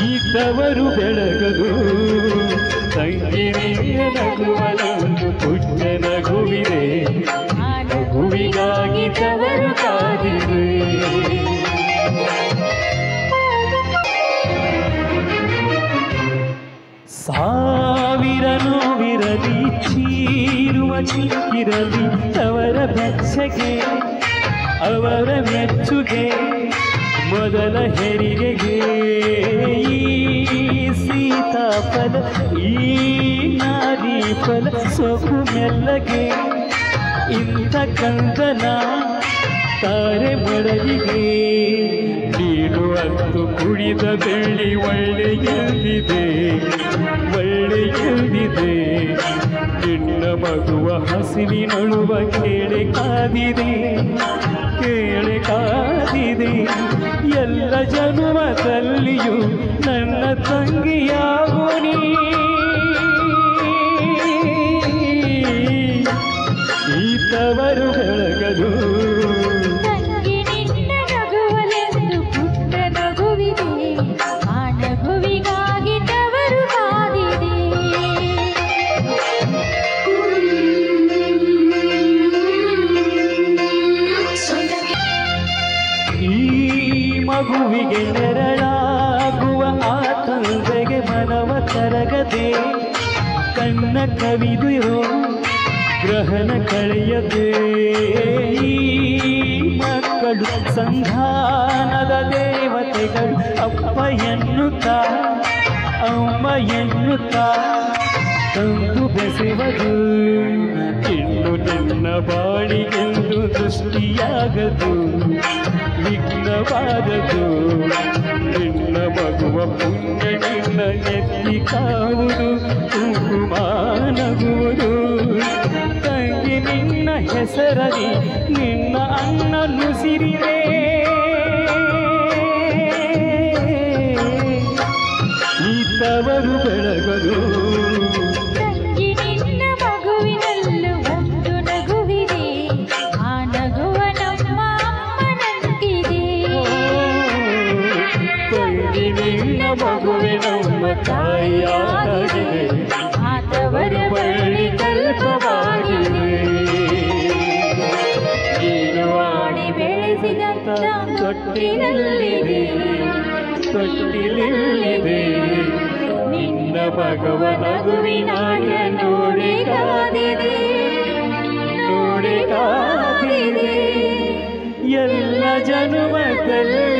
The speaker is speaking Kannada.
ಇದ್ದವರು ಬೆಳಗದು ತಂಗಿನಿಯ ನಗುವನೊಂದು ಪುಟ್ಟ ನಗುವಿದೆ ನಗುವಿಗಾಗಿ ತವರು ಕಾದಿದೆ ಸಾವಿರ ನೋವಿರಲಿ ಚೀರುವ ಚಿಕ್ಕಿರಲಿ ಅವರ ಬೆಚ್ಚಗೆ ಅವರ ಮೆಚ್ಚುಗೆ ಮೊದಲ ಹೆರಿಗೆಗೆ ಈ ಸೀತಾಫಲ ಈ ನಾರಿ ಫಲ ಸೊಪ್ಪು ಮೆಲ್ಲಗೆ ಇಂಥ ಕಂದನ ತಾರೆ ಮಡಲಿಗೆ ನೀನು ಅಂತು ಕುಡಿದ ಬೆಳ್ಳಿ ಒಳ್ಳೆಯಲ್ಲಿದೆ ಒಳ್ಳೆಯಲ್ಲಿದೆ ನಿನ್ನ ಮಗುವ ಹಸಿವಿನಳುವ ಕೇಳೆ ಕಾದಿದೆ ಕೇಳೆ ಕಾದಿದೆ ಎಲ್ಲ ಜನ್ಮದಲ್ಲಿಯೂ ನನ್ನ ತಂಗಿಯಾಗು ನೀ ಈ ತವರು ಬೆಳಗದು ಮಗುವಿಗೆ ನೆರಳಾಗುವ ಆ ತಂದೆಗೆ ಮನವ ಕರಗದೆ ಕಣ್ಣ ಕವಿದಿರೋ ಗ್ರಹಣ ಕಳೆಯದೆ ಈ ಮಕ್ಕಳು ಸಂಧಾನದ ದೇವತೆಗಳು ಅಪ್ಪ ಎನ್ನುತ್ತಾ ಅಮ್ಮ ಎನ್ನುತ್ತಾ ತಂದು ಬೆಸೆವದು ಇನ್ನು ನಿನ್ನ ಬಾಳಿಗೆಂದು ದೃಷ್ಟಿಯಾಗದು ವಿಘ್ನವಾದದು ನಿನ್ನ ಮಗುವ ಪುಣ್ಯ ನಿನ್ನ ಎತ್ತಿ ಕಾವುದು ಕುಂಕುಮ ನಗುವುದು ತಂಗಿ ನಿನ್ನ ಹೆಸರಲಿ ನಿನ್ನ ಅನ್ನ ನುಸಿರಿದೆ ಈ ತವರು ಬೆಳಗದು ಮಗುವೆ ನಮ್ಮ ತಾಯಿಯಾಗಿದೆ ಆತವರ ಬಳ್ಳಿ ಕಲ್ಪವಾಗಿದೆ ನೀನು ಆಡಿ ಬೆಳೆಸಿದಂತ ತೊಟ್ಟಿನಲ್ಲಿದೆ ತೊಟ್ಟಿಲಿದೆ ನಿನ್ನ ಮಗವ ನಗುವಿನಾಟ ನೋಡಿ ಕಾದಿದೆ ನೋಡಿ ಕಾದಿದೆ ಎಲ್ಲ ಜನ್ಮದಲ್ಲಿ